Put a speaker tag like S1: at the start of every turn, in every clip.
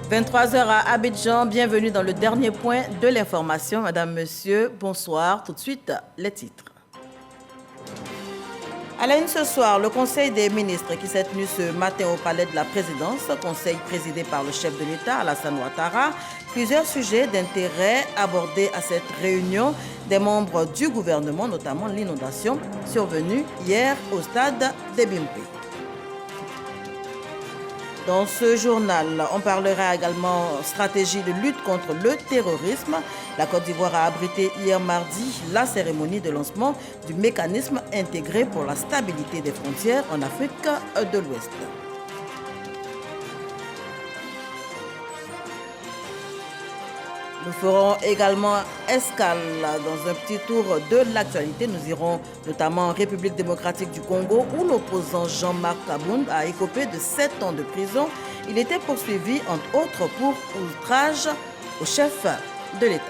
S1: 23 heures à Abidjan, bienvenue dans le dernier point de l'information. Madame, Monsieur, bonsoir. Tout de suite, les titres. À la une ce soir, le Conseil des ministres qui s'est tenu ce matin au Palais de la Présidence, conseil présidé par le chef de l'État, Alassane Ouattara. Plusieurs sujets d'intérêt abordés à cette réunion des membres du gouvernement, notamment l'inondation survenue hier au stade des Bimpe. Dans ce journal, on parlera également stratégie de lutte contre le terrorisme. La Côte d'Ivoire a abrité hier mardi la cérémonie de lancement du mécanisme intégré pour la stabilité des frontières en Afrique de l'Ouest. Nous ferons également escale dans un petit tour de l'actualité. Nous irons notamment en République démocratique du Congo où l'opposant Jean-Marc Kabound a écopé de 7 ans de prison. Il était poursuivi entre autres pour outrage au chef de l'État.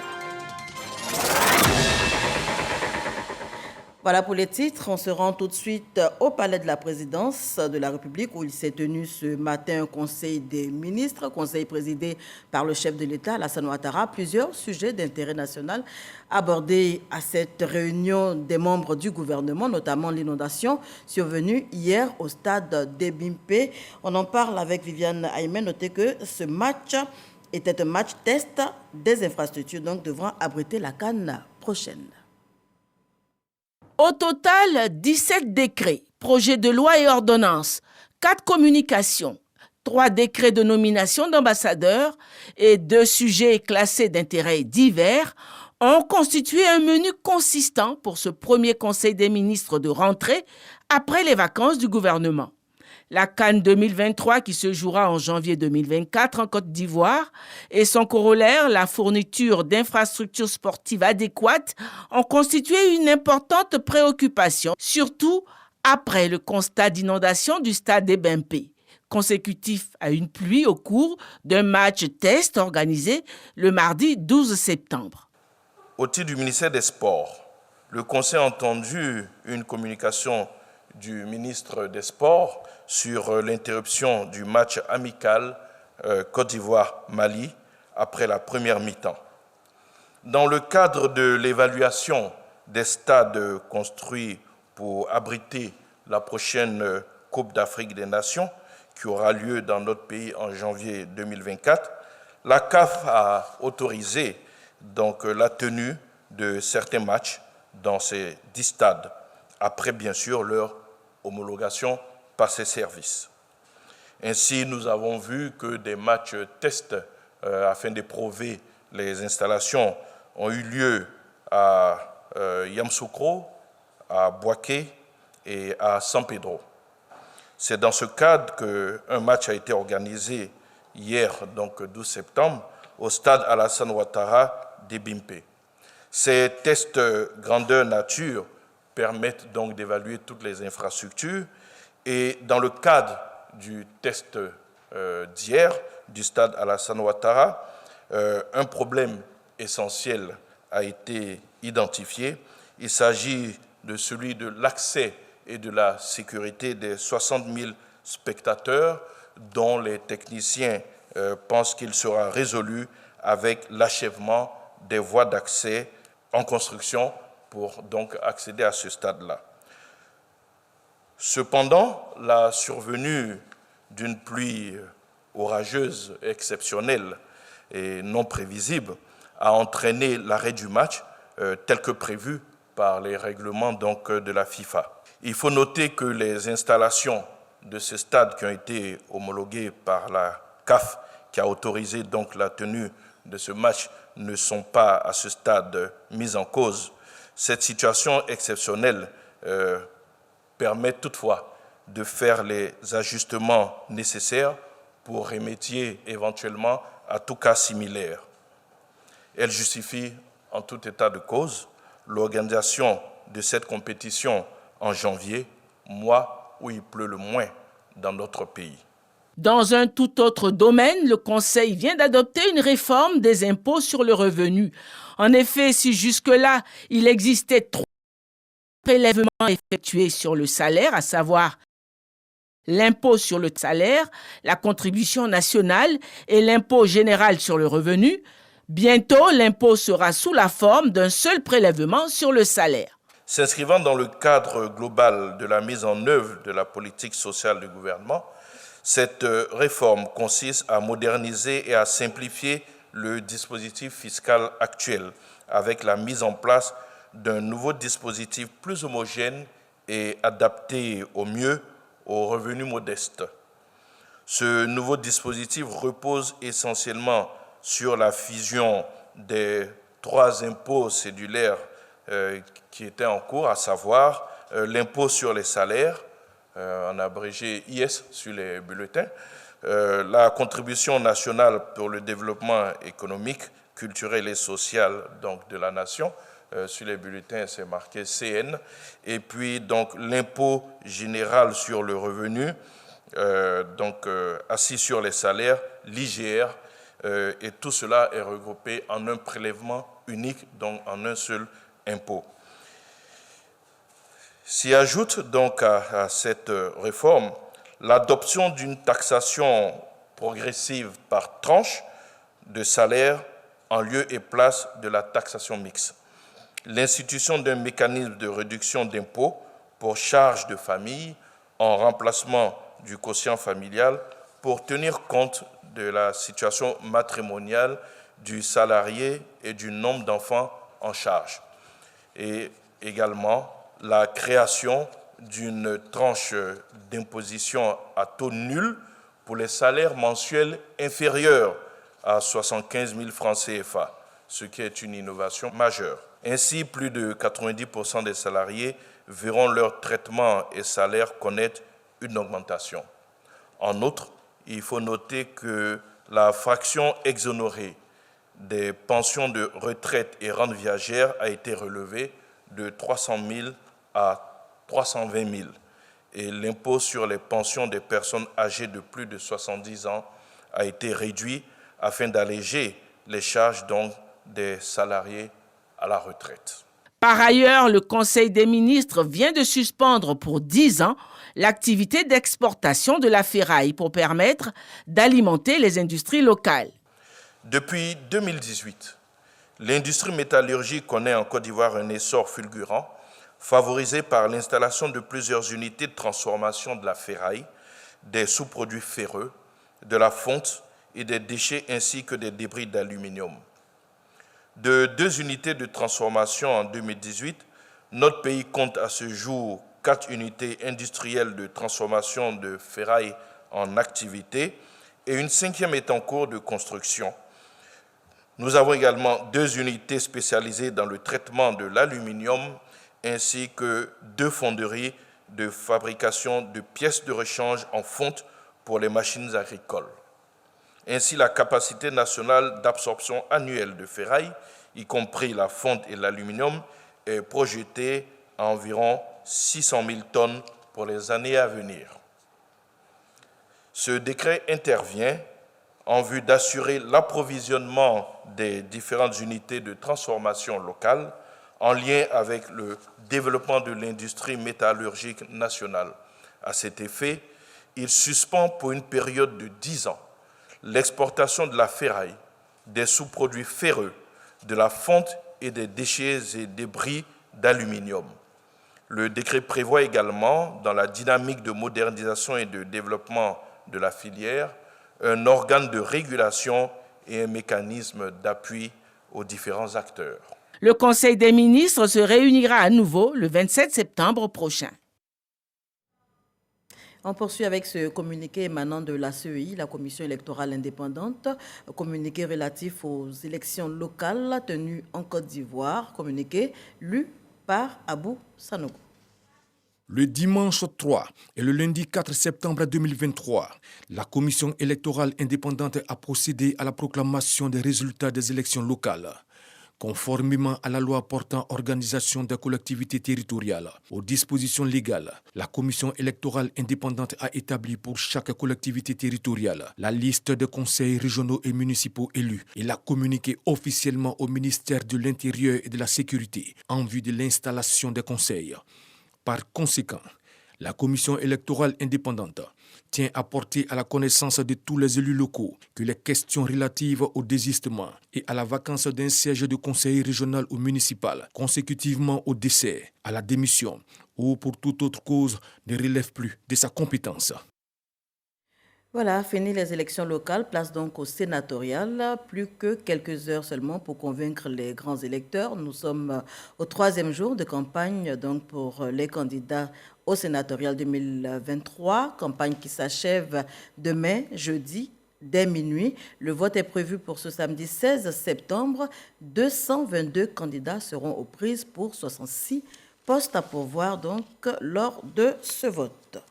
S1: Voilà pour les titres. On se rend tout de suite au Palais de la Présidence de la République où il s'est tenu ce matin un conseil des ministres, conseil présidé par le chef de l'État, Alassane Ouattara. Plusieurs sujets d'intérêt national abordés à cette réunion des membres du gouvernement, notamment l'inondation survenue hier au stade des Bimpe. On en parle avec Viviane Aïmen. Notez que ce match était un match test des infrastructures, donc devront abriter la CAN prochaine.
S2: Au total, 17 décrets, projets de loi et ordonnances, 4 communications, 3 décrets de nomination d'ambassadeurs et 2 sujets classés d'intérêt divers ont constitué un menu consistant pour ce premier conseil des ministres de rentrée après les vacances du gouvernement. La CAN 2023 qui se jouera en janvier 2024 en Côte d'Ivoire et son corollaire, la fourniture d'infrastructures sportives adéquates, ont constitué une importante préoccupation, surtout après le constat d'inondation du stade des Bimpe, consécutif à une pluie au cours d'un match test organisé le mardi 12 septembre.
S3: Au titre du ministère des Sports, le Conseil a entendu une communication du ministre des Sports sur l'interruption du match amical Côte d'Ivoire-Mali après la première mi-temps. Dans le cadre de l'évaluation des stades construits pour abriter la prochaine Coupe d'Afrique des Nations, qui aura lieu dans notre pays en janvier 2024, la CAF a autorisé donc la tenue de certains matchs dans ces 10 stades, après bien sûr leur homologation par ces services. Ainsi, nous avons vu que des matchs tests afin d'éprouver les installations ont eu lieu à Yamoussoukro, à Bouaké et à San Pedro. C'est dans ce cadre qu'un match a été organisé hier, donc 12 septembre, au stade Alassane Ouattara des Bimpe. Ces tests grandeur nature permettent donc d'évaluer toutes les infrastructures. Et dans le cadre du test d'hier du stade Alassane Ouattara, un problème essentiel a été identifié. Il s'agit de celui de l'accès et de la sécurité des 60 000 spectateurs dont les techniciens pensent qu'il sera résolu avec l'achèvement des voies d'accès en construction pour donc accéder à ce stade-là. Cependant, la survenue d'une pluie orageuse exceptionnelle et non prévisible a entraîné l'arrêt du match tel que prévu par les règlements donc, de la FIFA. Il faut noter que les installations de ce stade qui ont été homologuées par la CAF, qui a autorisé donc la tenue de ce match, ne sont pas à ce stade mises en cause. Cette situation exceptionnelle permet toutefois de faire les ajustements nécessaires pour remédier éventuellement à tout cas similaire. Elle justifie en tout état de cause l'organisation de cette compétition en janvier, mois où il pleut le moins dans notre pays.
S2: Dans un tout autre domaine, le Conseil vient d'adopter une réforme des impôts sur le revenu. En effet, si jusque-là, il existait 3 prélèvements effectués sur le salaire, à savoir l'impôt sur le salaire, la contribution nationale et l'impôt général sur le revenu. Bientôt, l'impôt sera sous la forme d'un seul prélèvement sur le salaire.
S3: S'inscrivant dans le cadre global de la mise en œuvre de la politique sociale du gouvernement, cette réforme consiste à moderniser et à simplifier le dispositif fiscal actuel avec la mise en place d'un nouveau dispositif plus homogène et adapté au mieux aux revenus modestes. Ce nouveau dispositif repose essentiellement sur la fusion des 3 impôts cédulaires qui étaient en cours, à savoir l'impôt sur les salaires, en abrégé IS sur les bulletins, la contribution nationale pour le développement économique, culturel et social donc, de la nation, sur les bulletins c'est marqué CN, et puis donc l'impôt général sur le revenu, assis sur les salaires, l'IGR, et tout cela est regroupé en un prélèvement unique, donc en un seul impôt. S'y ajoute donc à cette réforme l'adoption d'une taxation progressive par tranche de salaire en lieu et place de la taxation mixte, l'institution d'un mécanisme de réduction d'impôts pour charges de famille en remplacement du quotient familial pour tenir compte de la situation matrimoniale du salarié et du nombre d'enfants en charge, et également la création d'une tranche d'imposition à taux nul pour les salaires mensuels inférieurs à 75 000 francs CFA, ce qui est une innovation majeure. Ainsi, plus de 90% des salariés verront leur traitement et salaire connaître une augmentation. En outre, il faut noter que la fraction exonérée des pensions de retraite et rentes viagères a été relevée de 300 000 à 320 000 et l'impôt sur les pensions des personnes âgées de plus de 70 ans a été réduit afin d'alléger les charges donc des salariés à la retraite.
S2: Par ailleurs, le Conseil des ministres vient de suspendre pour 10 ans l'activité d'exportation de la ferraille pour permettre d'alimenter les industries locales.
S3: Depuis 2018, l'industrie métallurgique connaît en Côte d'Ivoire un essor fulgurant, favorisé par l'installation de plusieurs unités de transformation de la ferraille, des sous-produits ferreux, de la fonte et des déchets ainsi que des débris d'aluminium. De 2 unités de transformation en 2018, notre pays compte à ce jour 4 unités industrielles de transformation de ferraille en activité et une 5e est en cours de construction. Nous avons également 2 unités spécialisées dans le traitement de l'aluminium ainsi que 2 fonderies de fabrication de pièces de rechange en fonte pour les machines agricoles. Ainsi, la capacité nationale d'absorption annuelle de ferraille, y compris la fonte et l'aluminium, est projetée à environ 600 000 tonnes pour les années à venir. Ce décret intervient en vue d'assurer l'approvisionnement des différentes unités de transformation locales en lien avec le développement de l'industrie métallurgique nationale. À cet effet, il suspend pour une période de 10 ans l'exportation de la ferraille, des sous-produits ferreux, de la fonte et des déchets et débris d'aluminium. Le décret prévoit également, dans la dynamique de modernisation et de développement de la filière, un organe de régulation et un mécanisme d'appui aux différents acteurs.
S2: Le Conseil des ministres se réunira à nouveau le 27 septembre prochain.
S1: On poursuit avec ce communiqué émanant de la CEI, la Commission électorale indépendante, communiqué relatif aux élections locales tenues en Côte d'Ivoire, communiqué lu par Abou Sanogo.
S4: Le dimanche 3 et le lundi 4 septembre 2023, la Commission électorale indépendante a procédé à la proclamation des résultats des élections locales. Conformément à la loi portant organisation des collectivités territoriales, aux dispositions légales, la Commission électorale indépendante a établi pour chaque collectivité territoriale la liste des conseils régionaux et municipaux élus et l'a communiquée officiellement au ministère de l'Intérieur et de la Sécurité en vue de l'installation des conseils. Par conséquent, la Commission électorale indépendante tient à porter à la connaissance de tous les élus locaux que les questions relatives au désistement et à la vacance d'un siège de conseiller régional ou municipal consécutivement au décès, à la démission ou pour toute autre cause ne relèvent plus de sa compétence.
S1: Voilà, fini les élections locales, place donc au sénatorial. Plus que quelques heures seulement pour convaincre les grands électeurs. Nous sommes au 3e jour de campagne donc pour les candidats au sénatorial 2023. Campagne qui s'achève demain, jeudi, dès minuit. Le vote est prévu pour ce samedi 16 septembre. 222 candidats seront aux prises pour 66 postes à pourvoir donc lors de ce vote.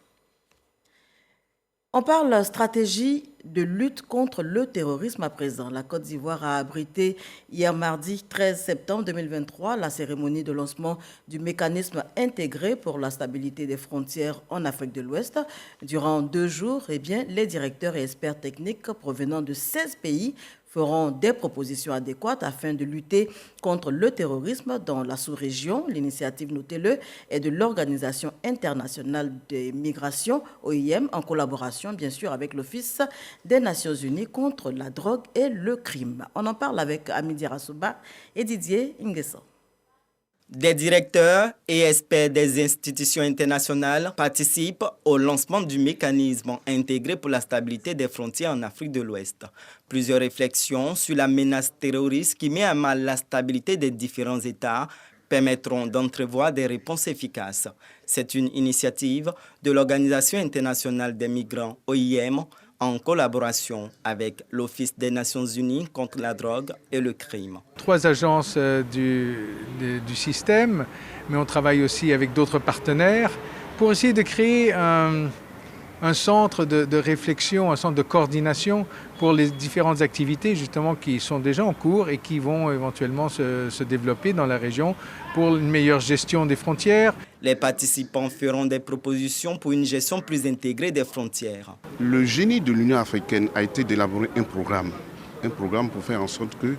S1: On parle stratégie de lutte contre le terrorisme à présent. La Côte d'Ivoire a abrité hier mardi 13 septembre 2023 la cérémonie de lancement du mécanisme intégré pour la stabilité des frontières en Afrique de l'Ouest. Durant 2 jours, les directeurs et experts techniques provenant de 16 pays feront des propositions adéquates afin de lutter contre le terrorisme dans la sous-région. L'initiative, notez-le, est de l'Organisation internationale des migrations, OIM, en collaboration, bien sûr, avec l'Office des Nations unies contre la drogue et le crime. On en parle avec Amidi Rassouba et Didier Nguessan.
S5: Des directeurs et experts des institutions internationales participent au lancement du mécanisme intégré pour la stabilité des frontières en Afrique de l'Ouest. Plusieurs réflexions sur la menace terroriste qui met à mal la stabilité des différents États permettront d'entrevoir des réponses efficaces. C'est une initiative de l'Organisation internationale des migrants, OIM, en collaboration avec l'Office des Nations unies contre la drogue et le crime.
S6: 3 agences du système, mais on travaille aussi avec d'autres partenaires pour essayer de créer un centre de réflexion, un centre de coordination pour les différentes activités justement qui sont déjà en cours et qui vont éventuellement se développer dans la région pour une meilleure gestion des frontières.
S5: Les participants feront des propositions pour une gestion plus intégrée des frontières.
S7: Le génie de l'Union africaine a été d'élaborer un programme pour faire en sorte que,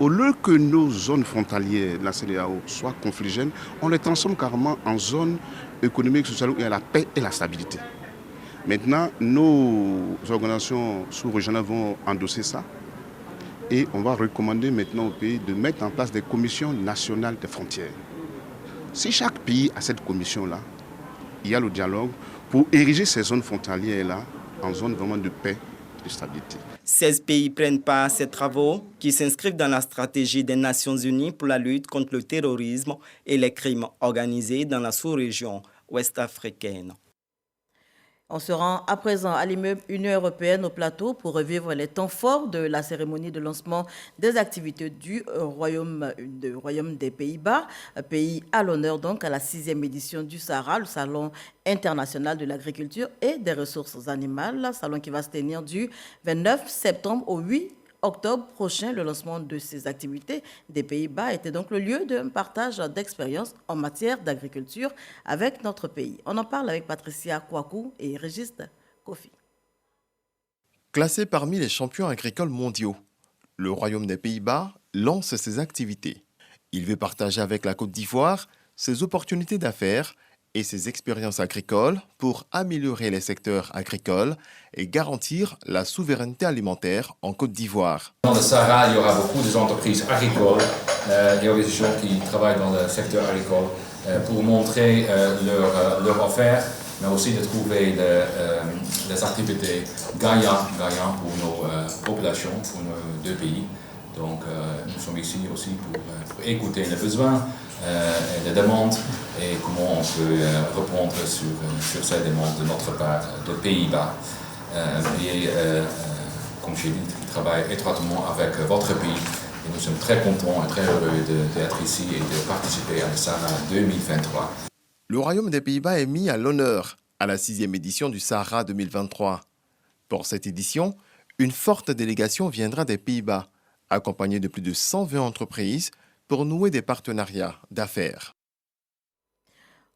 S7: au lieu que nos zones frontalières, la CEDEAO, soient confligènes, on les transforme carrément en zones économiques, sociales où il y a la paix et la stabilité. Maintenant, nos organisations sous-régionales vont endosser ça et on va recommander maintenant au pays de mettre en place des commissions nationales des frontières. Si chaque pays a cette commission-là, il y a le dialogue pour ériger ces zones frontalières-là en zones vraiment de paix et de stabilité.
S5: 16 pays prennent part à ces travaux qui s'inscrivent dans la stratégie des Nations unies pour la lutte contre le terrorisme et les crimes organisés dans la sous-région ouest-africaine.
S1: On se rend à présent à l'immeuble Union européenne au plateau pour revivre les temps forts de la cérémonie de lancement des activités du Royaume des Pays-Bas, pays à l'honneur donc à la 6e édition du Sahara, le Salon international de l'agriculture et des ressources animales, salon qui va se tenir du 29 septembre au 8 octobre prochain. Le lancement de ces activités des Pays-Bas était donc le lieu d'un partage d'expériences en matière d'agriculture avec notre pays. On en parle avec Patricia Kouakou et Régis Kofi.
S8: Classé parmi les champions agricoles mondiaux, le Royaume des Pays-Bas lance ses activités. Il veut partager avec la Côte d'Ivoire ses opportunités d'affaires et ses expériences agricoles pour améliorer les secteurs agricoles et garantir la souveraineté alimentaire en Côte d'Ivoire.
S9: Dans le Sahara, il y aura beaucoup d'entreprises agricoles, des organisations qui travaillent dans le secteur agricole pour montrer leur affaire, mais aussi de trouver des activités gagnantes pour nos populations, pour nos 2 pays. Donc nous sommes ici aussi pour écouter les besoins et les demandes et comment on peut répondre sur ces demandes de notre part, de Pays-Bas. Comme j'ai dit, je travaille étroitement avec votre pays et nous sommes très contents et très heureux d'être ici et de participer à le Sahara 2023.
S8: Le Royaume des Pays-Bas est mis à l'honneur à la 6e édition du Sahara 2023. Pour cette édition, une forte délégation viendra des Pays-Bas, accompagnée de plus de 120 entreprises pour nouer des partenariats d'affaires.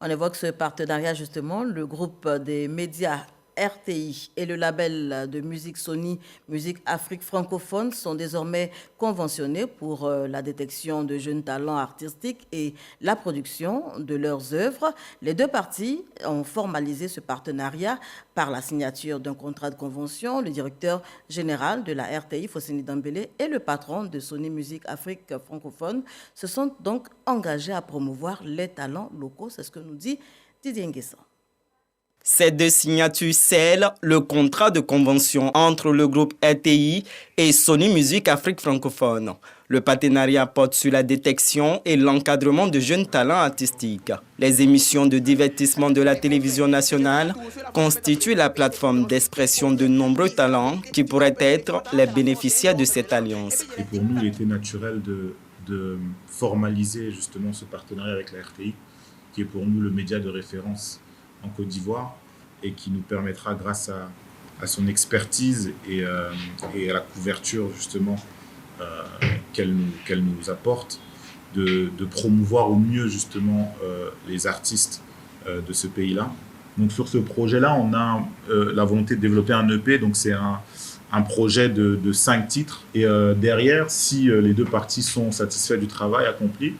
S1: On évoque ce partenariat justement. Le groupe des médias RTI et le label de musique Sony Musique Afrique francophone sont désormais conventionnés pour la détection de jeunes talents artistiques et la production de leurs œuvres. Les deux parties ont formalisé ce partenariat par la signature d'un contrat de convention. Le directeur général de la RTI, Fosseni Dambélé, et le patron de Sony Musique Afrique francophone se sont donc engagés à promouvoir les talents locaux. C'est ce que nous dit Didier Nguessan.
S5: Ces deux signatures scellent le contrat de convention entre le groupe RTI et Sony Musique Afrique francophone. Le partenariat porte sur la détection et l'encadrement de jeunes talents artistiques. Les émissions de divertissement de la télévision nationale constituent la plateforme d'expression de nombreux talents qui pourraient être les bénéficiaires de cette alliance.
S10: Et pour nous, il était naturel de formaliser justement ce partenariat avec la RTI, qui est pour nous le média de référence en Côte d'Ivoire et qui nous permettra, grâce à son expertise et à la couverture justement qu'elle nous apporte, de promouvoir au mieux justement les artistes de ce pays-là. Donc sur ce projet-là, on a la volonté de développer un EP, donc c'est un projet de 5 titres. Et derrière, si les deux parties sont satisfaites du travail accompli,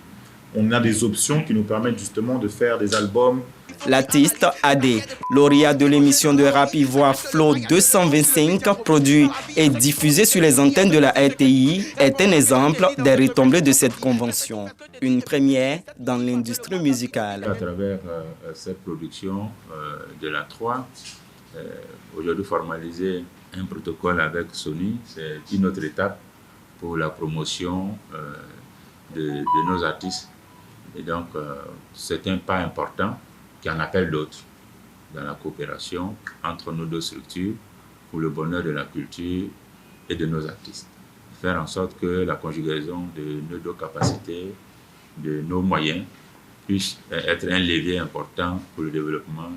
S10: on a des options qui nous permettent justement de faire des albums.
S5: L'artiste AD, lauréat de l'émission de rap ivoire Flow 225, produit et diffusé sur les antennes de la RTI, est un exemple des retombées de cette convention. Une première dans l'industrie musicale.
S11: À travers cette production de la 3, aujourd'hui formaliser un protocole avec Sony, c'est une autre étape pour la promotion de nos artistes. Et donc, c'est un pas important qui en appelle d'autres dans la coopération entre nos deux structures pour le bonheur de la culture et de nos artistes. Faire en sorte que la conjugaison de nos deux capacités, de nos moyens, puisse être un levier important pour le développement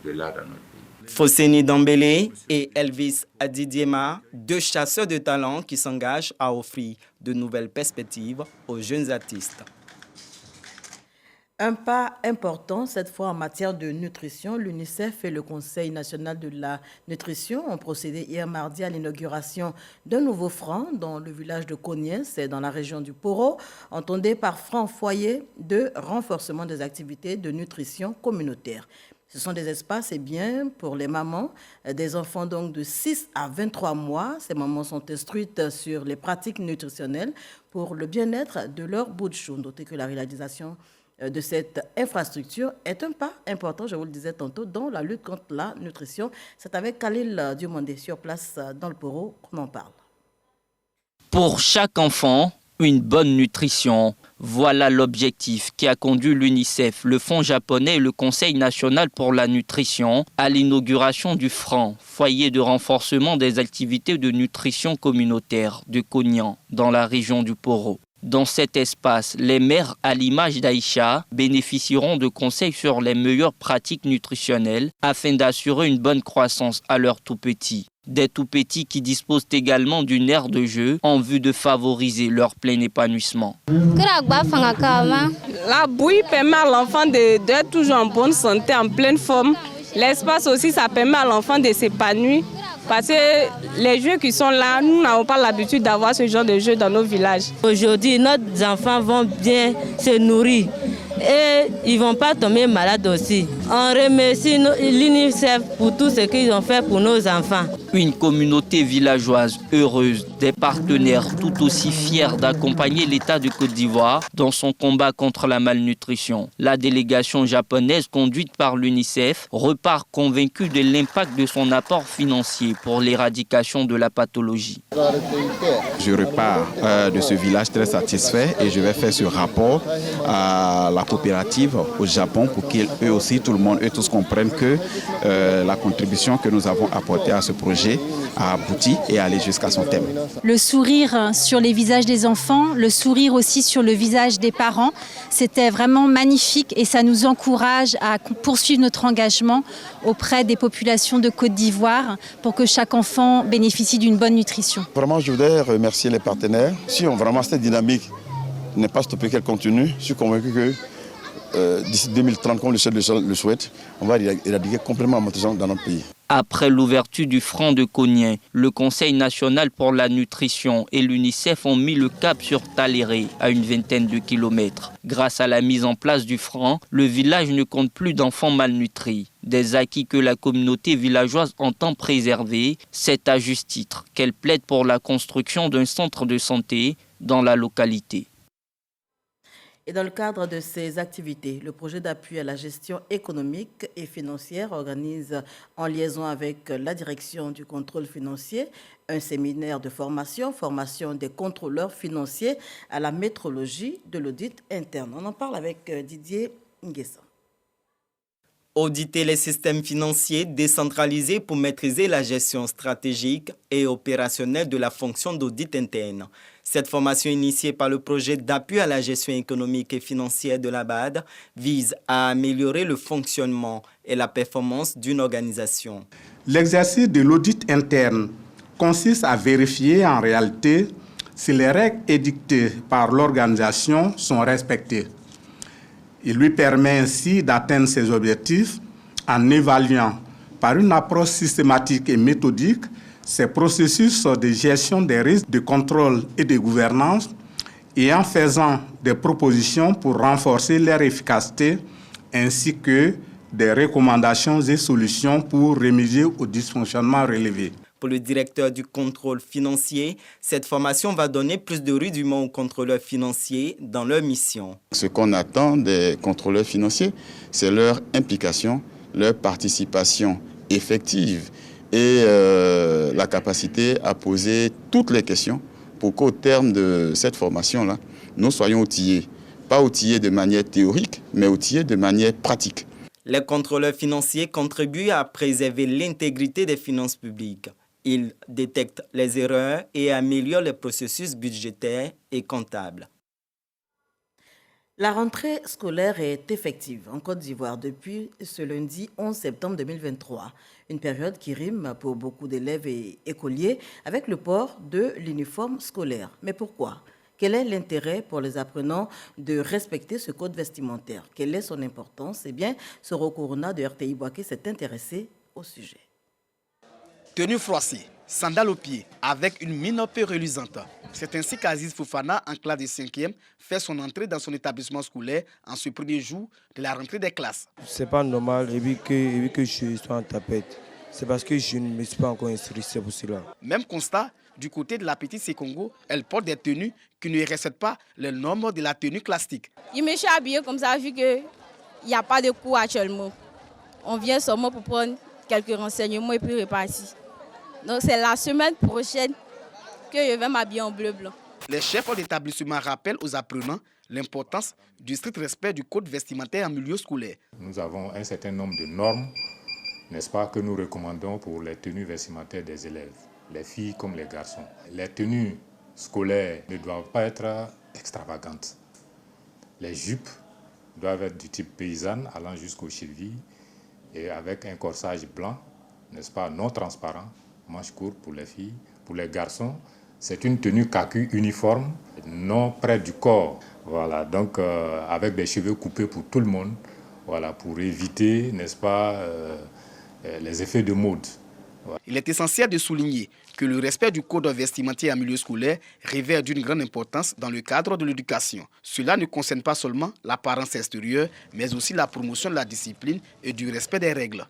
S11: de l'art dans notre pays.
S5: Fosseni Dambélé et Elvis Adidiema, deux chasseurs de talent qui s'engagent à offrir de nouvelles perspectives aux jeunes artistes.
S1: Un pas important, cette fois en matière de nutrition. L'UNICEF et le Conseil national de la nutrition ont procédé hier mardi à l'inauguration d'un nouveau franc dans le village de Koniens, c'est dans la région du Poro, entendé par franc foyer de renforcement des activités de nutrition communautaire. Ce sont des espaces et biens pour les mamans, des enfants donc de 6 à 23 mois. Ces mamans sont instruites sur les pratiques nutritionnelles pour le bien-être de leur bout de chou. Notez que la réalisation de cette infrastructure est un pas important, je vous le disais tantôt, dans la lutte contre la nutrition. C'est avec Khalil Diomandé sur place dans le Poro qu'on en parle.
S12: Pour chaque enfant, une bonne nutrition. Voilà l'objectif qui a conduit l'UNICEF, le Fonds japonais et le Conseil national pour la nutrition à l'inauguration du FRAN, foyer de renforcement des activités de nutrition communautaire de Koniens, dans la région du Poro. Dans cet espace, les mères, à l'image d'Aïcha, bénéficieront de conseils sur les meilleures pratiques nutritionnelles afin d'assurer une bonne croissance à leurs tout-petits. Des tout-petits qui disposent également d'une aire de jeu en vue de favoriser leur plein épanouissement.
S13: La bouillie permet à l'enfant d'être toujours en bonne santé, en pleine forme. L'espace aussi, ça permet à l'enfant de s'épanouir. Parce que les jeux qui sont là, nous n'avons pas l'habitude d'avoir ce genre de jeux dans nos villages.
S14: Aujourd'hui, nos enfants vont bien se nourrir et ils ne vont pas tomber malades aussi. On remercie l'UNICEF pour tout ce qu'ils ont fait pour nos enfants.
S12: Une communauté villageoise heureuse, des partenaires tout aussi fiers d'accompagner l'État de Côte d'Ivoire dans son combat contre la malnutrition. La délégation japonaise conduite par l'UNICEF repart convaincue de l'impact de son apport financier pour l'éradication de la pathologie.
S15: Je repars de ce village très satisfait et je vais faire ce rapport à la coopérative au Japon pour qu'eux aussi, tout le monde, eux tous comprennent que la contribution que nous avons apportée à ce projet a abouti et allé jusqu'à son thème.
S16: Le sourire sur les visages des enfants, le sourire aussi sur le visage des parents, c'était vraiment magnifique et ça nous encourage à poursuivre notre engagement auprès des populations de Côte d'Ivoire pour que chaque enfant bénéficie d'une bonne nutrition.
S17: Vraiment, je voudrais remercier les partenaires. Si on vraiment cette dynamique n'est pas stoppée, qu'elle continue, je suis convaincu que d'ici 2030, comme le souhaite, on va éradiquer complètement la malnutrition dans notre pays.
S12: Après l'ouverture du front de Kognien, le Conseil national pour la nutrition et l'UNICEF ont mis le cap sur Taléré, à une vingtaine de kilomètres. Grâce à la mise en place du front, le village ne compte plus d'enfants malnutris. Des acquis que la communauté villageoise entend préserver, c'est à juste titre qu'elle plaide pour la construction d'un centre de santé dans la localité.
S1: Et dans le cadre de ces activités, le projet d'appui à la gestion économique et financière organise, en liaison avec la direction du contrôle financier, un séminaire de formation des contrôleurs financiers à la métrologie de l'audit interne. On en parle avec Didier Nguessa.
S5: Auditer les systèmes financiers décentralisés pour maîtriser la gestion stratégique et opérationnelle de la fonction d'audit interne. Cette formation initiée par le projet d'appui à la gestion économique et financière de la BAD vise à améliorer le fonctionnement et la performance d'une organisation.
S18: L'exercice de l'audit interne consiste à vérifier en réalité si les règles édictées par l'organisation sont respectées. Il lui permet ainsi d'atteindre ses objectifs en évaluant par une approche systématique et méthodique ces processus de gestion des risques, de contrôle et de gouvernance et en faisant des propositions pour renforcer leur efficacité ainsi que des recommandations et solutions pour remédier aux dysfonctionnements relevés.
S5: Pour le directeur du contrôle financier, cette formation va donner plus de rudiments aux contrôleurs financiers dans leur mission.
S17: Ce qu'on attend des contrôleurs financiers, c'est leur implication, leur participation effective et la capacité à poser toutes les questions pour qu'au terme de cette formation-là, nous soyons outillés. Pas outillés de manière théorique, mais outillés de manière pratique.
S5: Les contrôleurs financiers contribuent à préserver l'intégrité des finances publiques. Ils détectent les erreurs et améliorent les processus budgétaires et comptables.
S1: La rentrée scolaire est effective en Côte d'Ivoire depuis ce lundi 11 septembre 2023. Une période qui rime pour beaucoup d'élèves et écoliers avec le port de l'uniforme scolaire. Mais pourquoi ? Quel est l'intérêt pour les apprenants de respecter ce code vestimentaire? Quelle est son importance? Eh bien, Soro Corona de RTI Boaké s'est intéressé au sujet.
S19: Tenue froissée, sandales aux pieds, avec une mine peu reluisante. C'est ainsi qu'Aziz Fofana, en classe de 5e, fait son entrée dans son établissement scolaire en ce premier jour de la rentrée des classes.
S20: C'est pas normal et puis que je sois en tapette. C'est parce que je ne me suis pas encore inscrit, c'est pour cela.
S19: Même constat, du côté de la petite Sekongo, elle porte des tenues qui ne respectent pas les normes de la tenue classique.
S13: Je me suis habillée comme ça vu qu'il n'y a pas de cours actuellement. On vient seulement pour prendre quelques renseignements et puis repartir. Donc c'est la semaine prochaine que je vais m'habiller en bleu-blanc.
S19: Les chefs d'établissement rappellent aux apprenants l'importance du strict respect du code vestimentaire en milieu scolaire.
S21: Nous avons un certain nombre de normes, n'est-ce pas, que nous recommandons pour les tenues vestimentaires des élèves, les filles comme les garçons. Les tenues scolaires ne doivent pas être extravagantes. Les jupes doivent être du type paysanne allant jusqu'aux chevilles et avec un corsage blanc, n'est-ce pas, non transparent, manches courtes pour les filles. Pour les garçons, c'est une tenue kaki uniforme, non près du corps. Voilà, donc avec des cheveux coupés pour tout le monde, voilà, pour éviter, n'est-ce pas, les effets de mode. Voilà.
S19: Il est essentiel de souligner que le respect du code vestimentaire en milieu scolaire revêt d'une grande importance dans le cadre de l'éducation. Cela ne concerne pas seulement l'apparence extérieure, mais aussi la promotion de la discipline et du respect des règles.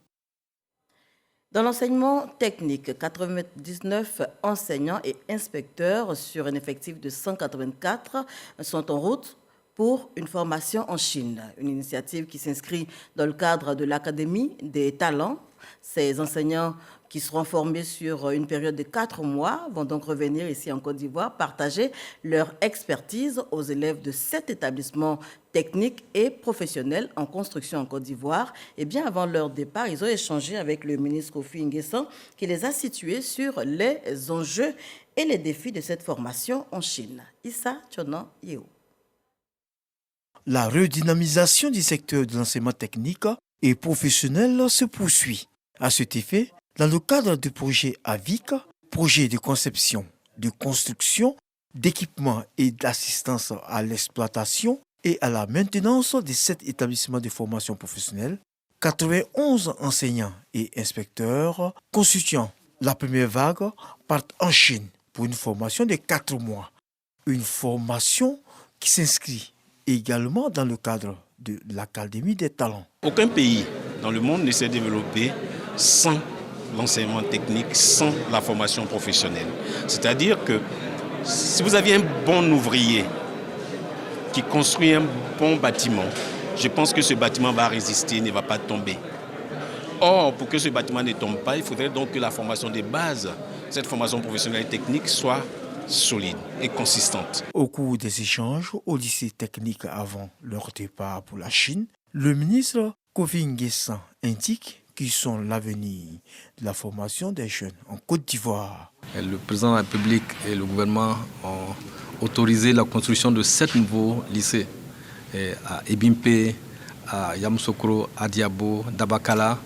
S1: Dans l'enseignement technique, 99 enseignants et inspecteurs sur un effectif de 184 sont en route pour une formation en Chine. Une initiative qui s'inscrit dans le cadre de l'Académie des talents. Ces enseignants qui seront formés sur une période de 4 mois vont donc revenir ici en Côte d'Ivoire, partager leur expertise aux élèves de 7 établissements techniques et professionnels en construction en Côte d'Ivoire. Et bien avant leur départ, ils ont échangé avec le ministre Kofi Nguessan qui les a situés sur les enjeux et les défis de cette formation en Chine. Issa Tchonan Yeo.
S22: La redynamisation du secteur de l'enseignement technique et professionnel se poursuit. À cet effet, dans le cadre du projet AVIC, projet de conception, de construction, d'équipement et d'assistance à l'exploitation et à la maintenance des 7 établissements de formation professionnelle, 91 enseignants et inspecteurs constituant la première vague partent en Chine pour une formation de 4 mois. Une formation qui s'inscrit également dans le cadre de l'Académie des talents.
S2: Aucun pays dans le monde ne s'est développé sans l'enseignement technique, sans la formation professionnelle. C'est-à-dire que si vous aviez un bon ouvrier qui construit un bon bâtiment, je pense que ce bâtiment va résister, ne va pas tomber. Or, pour que ce bâtiment ne tombe pas, il faudrait donc que la formation de base, cette formation professionnelle et technique, soit solide et consistante.
S22: Au cours des échanges au lycée technique avant leur départ pour la Chine, le ministre Kofi Nguessan indique qu'ils sont l'avenir de la formation des jeunes en Côte d'Ivoire.
S3: Le président de la République et le gouvernement ont autorisé la construction de 7 nouveaux lycées à Ebimpe, à Yamoussoukro, à Diabo, Dabakala,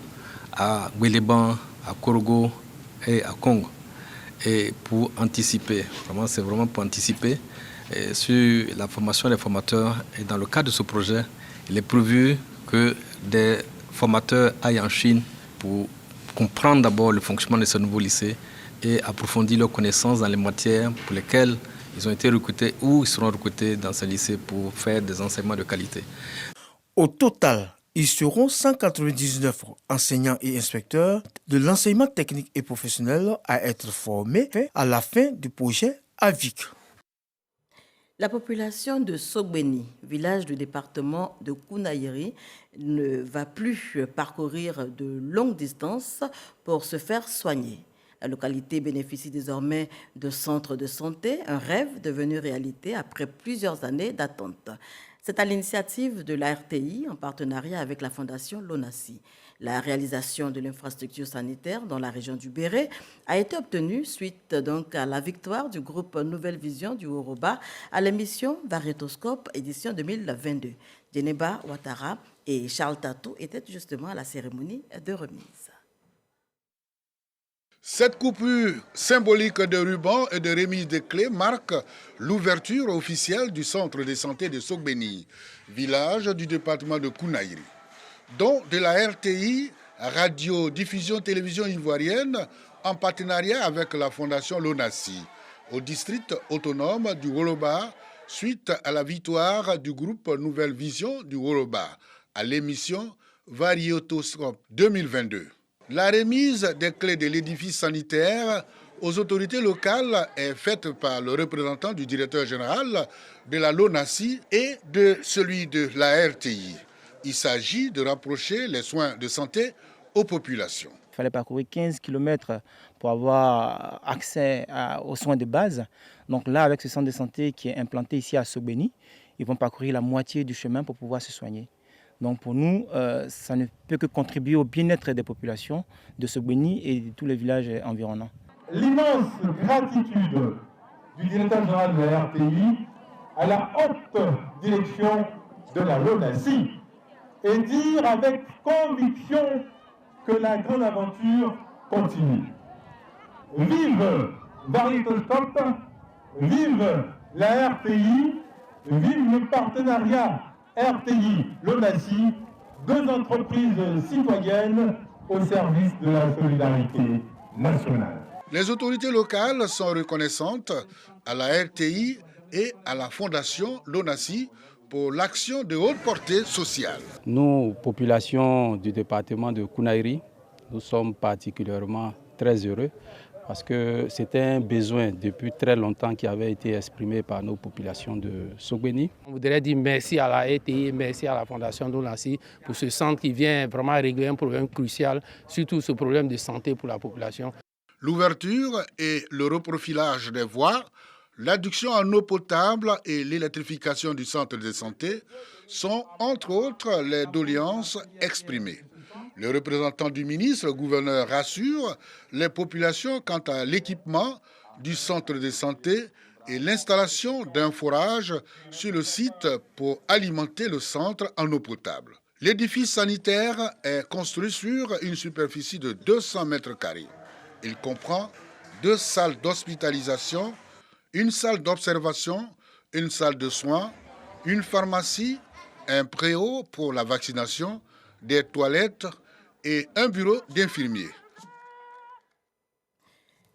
S3: à Guéléban, à Korogo et à Congo. Et pour anticiper, c'est vraiment pour anticiper sur la formation des formateurs. Et dans le cadre de ce projet, il est prévu que des formateurs aillent en Chine pour comprendre d'abord le fonctionnement de ce nouveau lycée et approfondir leurs connaissances dans les matières pour lesquelles ils ont été recrutés ou ils seront recrutés dans ce lycée pour faire des enseignements de qualité.
S22: Au total, ils seront 199 enseignants et inspecteurs de l'enseignement technique et professionnel à être formés à la fin du projet AVIC.
S1: La population de Sogbeni, village du département de Kounaïri, ne va plus parcourir de longues distances pour se faire soigner. La localité bénéficie désormais de centres de santé, un rêve devenu réalité après plusieurs années d'attente. C'est à l'initiative de la RTI en partenariat avec la fondation Lonasi. La réalisation de l'infrastructure sanitaire dans la région du Béret a été obtenue suite donc à la victoire du groupe Nouvelle Vision du Woroba à l'émission Variétoscope édition 2022. Djeneba Ouattara et Charles Tatou étaient justement à la cérémonie de remise.
S23: Cette coupure symbolique de ruban et de remise de clés marque l'ouverture officielle du centre de santé de Sogbeni, village du département de Kounaïri, dont de la RTI, Radio-Diffusion Télévision Ivoirienne, en partenariat avec la fondation Lonasi, au district autonome du Woloba, suite à la victoire du groupe Nouvelle Vision du Woloba à l'émission Variétoscope 2022. La remise des clés de l'édifice sanitaire aux autorités locales est faite par le représentant du directeur général de la LONASI et de celui de la RTI. Il s'agit de rapprocher les soins de santé aux populations.
S24: Il fallait parcourir 15 km pour avoir accès aux soins de base. Donc là, avec ce centre de santé qui est implanté ici à Sogbeni, ils vont parcourir la moitié du chemin pour pouvoir se soigner. Donc pour nous, ça ne peut que contribuer au bien-être des populations de Sogbeni et de tous les villages environnants.
S25: L'immense gratitude du directeur général de la RTI à la haute direction de la LONASI et dire avec conviction que la grande aventure continue. Vive Variétoscope, vive la RTI, vive le partenariat RTI, LONASI, deux entreprises citoyennes au service de la solidarité nationale.
S23: Les autorités locales sont reconnaissantes à la RTI et à la fondation LONASI pour l'action de haute portée sociale.
S26: Nous, population du département de Kounaïri, nous sommes particulièrement très heureux parce que c'était un besoin depuis très longtemps qui avait été exprimé par nos populations de Sogbeni.
S27: On voudrait dire merci à la RTI, merci à la Fondation Lonasi pour ce centre qui vient vraiment régler un problème crucial, surtout ce problème de santé pour la population.
S23: L'ouverture et le reprofilage des voies, l'adduction en eau potable et l'électrification du centre de santé sont entre autres les doléances exprimées. Le représentant du ministre, le gouverneur, rassure les populations quant à l'équipement du centre de santé et l'installation d'un forage sur le site pour alimenter le centre en eau potable. L'édifice sanitaire est construit sur une superficie de 200 mètres carrés. Il comprend 2 salles d'hospitalisation, une salle d'observation, une salle de soins, une pharmacie, un préau pour la vaccination, des toilettes et un bureau d'infirmier.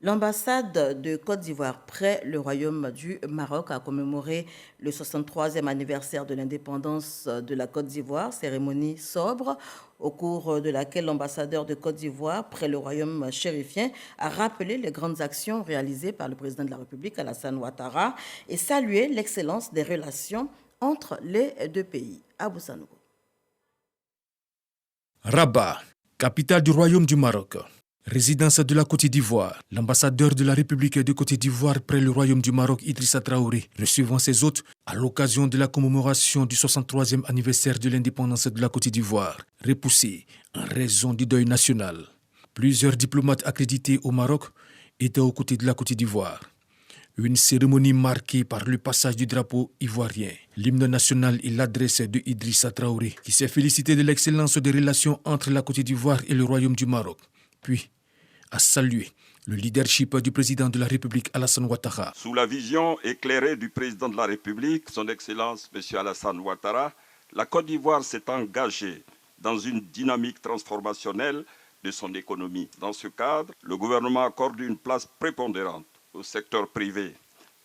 S1: L'ambassade de Côte d'Ivoire près le Royaume du Maroc a commémoré le 63e anniversaire de l'indépendance de la Côte d'Ivoire, cérémonie sobre au cours de laquelle l'ambassadeur de Côte d'Ivoire près le Royaume chérifien a rappelé les grandes actions réalisées par le président de la République, Alassane Ouattara, et salué l'excellence des relations entre les deux pays. Abou Sanogo.
S4: Rabat, capitale du Royaume du Maroc. Résidence de la Côte d'Ivoire, l'ambassadeur de la République de Côte d'Ivoire près le Royaume du Maroc, Idrissa Traoré, recevant ses hôtes à l'occasion de la commémoration du 63e anniversaire de l'indépendance de la Côte d'Ivoire, repoussé en raison du deuil national. Plusieurs diplomates accrédités au Maroc étaient aux côtés de la Côte d'Ivoire. Une cérémonie marquée par le passage du drapeau ivoirien, l'hymne national et l'adresse de Idrissa Traoré, qui s'est félicité de l'excellence des relations entre la Côte d'Ivoire et le Royaume du Maroc. Puis, a salué le leadership du président de la République, Alassane Ouattara.
S6: Sous la vision éclairée du président de la République, son Excellence M. Alassane Ouattara, la Côte d'Ivoire s'est engagée dans une dynamique transformationnelle de son économie. Dans ce cadre, le gouvernement accorde une place prépondérante au secteur privé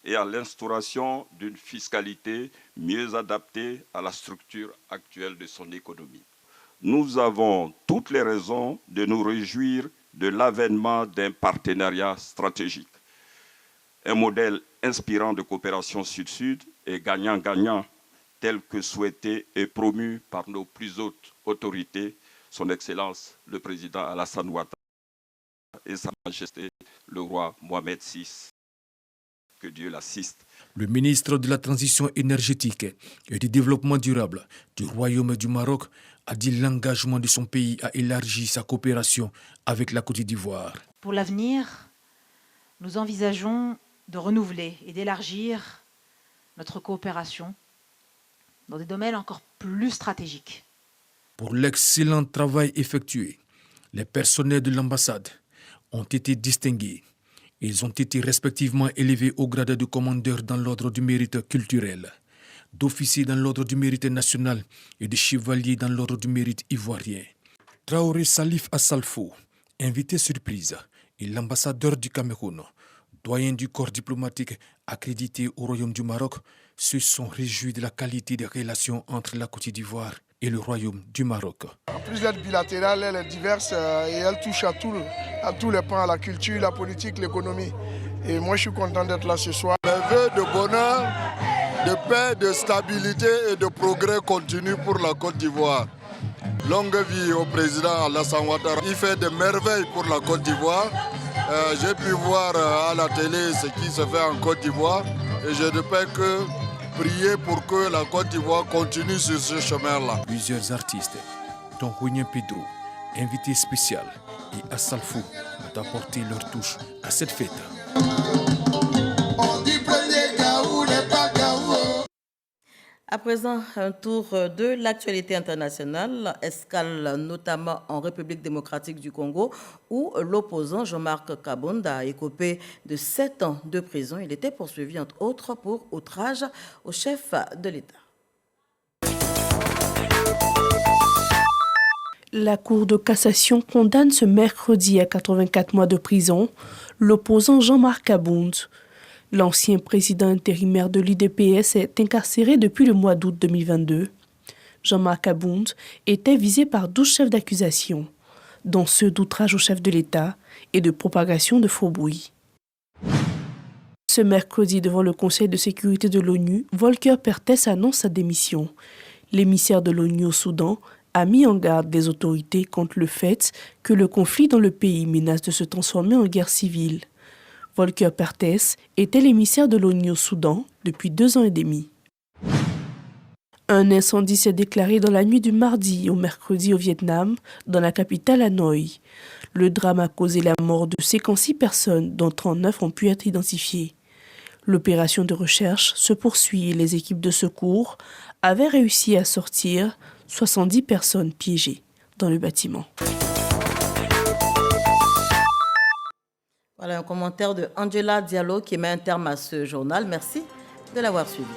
S6: et à l'instauration d'une fiscalité mieux adaptée à la structure actuelle de son économie. Nous avons toutes les raisons de nous réjouir de l'avènement d'un partenariat stratégique. Un modèle inspirant de coopération sud-sud et gagnant-gagnant, tel que souhaité et promu par nos plus hautes autorités, son Excellence le Président Alassane Ouattara et Sa Majesté le Roi Mohamed VI. Que Dieu l'assiste.
S4: Le ministre de la Transition énergétique et du Développement durable du Royaume du Maroc a dit l'engagement de son pays à élargir sa coopération avec la Côte d'Ivoire.
S7: Pour l'avenir, nous envisageons de renouveler et d'élargir notre coopération dans des domaines encore plus stratégiques.
S4: Pour l'excellent travail effectué, les personnels de l'ambassade ont été distingués. Ils ont été respectivement élevés au grade de commandeur dans l'ordre du mérite culturel, d'officier dans l'ordre du mérite national et de chevalier dans l'ordre du mérite ivoirien. Traoré Salif Assalfo, invité surprise, et l'ambassadeur du Cameroun, doyen du corps diplomatique accrédité au Royaume du Maroc, se sont réjouis de la qualité des relations entre la Côte d'Ivoire et le Royaume du Maroc.
S8: Plus aide bilatérale, elle est diverse et elle touche à tous les pans, la culture, la politique, l'économie. Et moi, je suis content d'être là ce soir.
S23: Les vœux de bonheur, de paix, de stabilité et de progrès continu pour la Côte d'Ivoire. Longue vie au président Alassane Ouattara. Il fait des merveilles pour la Côte d'Ivoire. J'ai pu voir à la télé ce qui se fait en Côte d'Ivoire et je ne peux que prier pour que la Côte d'Ivoire continue sur ce chemin-là.
S4: Plusieurs artistes, dont William Pedro, invité spécial, et Assalfo, ont apporté leur touche à cette fête.
S1: À présent, un tour de l'actualité internationale, escale notamment en République démocratique du Congo, où l'opposant Jean-Marc Kabonda a écopé de 7 ans de prison. Il était poursuivi, entre autres, pour outrage au chef de l'État.
S9: La Cour de cassation condamne ce mercredi à 84 mois de prison l'opposant Jean-Marc Kabonda. L'ancien président intérimaire de l'UDPS est incarcéré depuis le mois d'août 2022. Jean-Marc Kabonda était visé par 12 chefs d'accusation, dont ceux d'outrage au chef de l'État et de propagation de faux bruits. Ce mercredi, devant le Conseil de sécurité de l'ONU, Volker Perthes annonce sa démission. L'émissaire de l'ONU au Soudan a mis en garde des autorités contre le fait que le conflit dans le pays menace de se transformer en guerre civile. Volker Perthes était l'émissaire de l'ONU au Soudan depuis 2 ans et demi. Un incendie s'est déclaré dans la nuit du mardi au mercredi au Vietnam, dans la capitale Hanoï. Le drame a causé la mort de 56 personnes, dont 39 ont pu être identifiées. L'opération de recherche se poursuit et les équipes de secours avaient réussi à sortir 70 personnes piégées dans le bâtiment.
S1: Voilà un commentaire de Angela Diallo qui met un terme à ce journal. Merci de l'avoir suivi.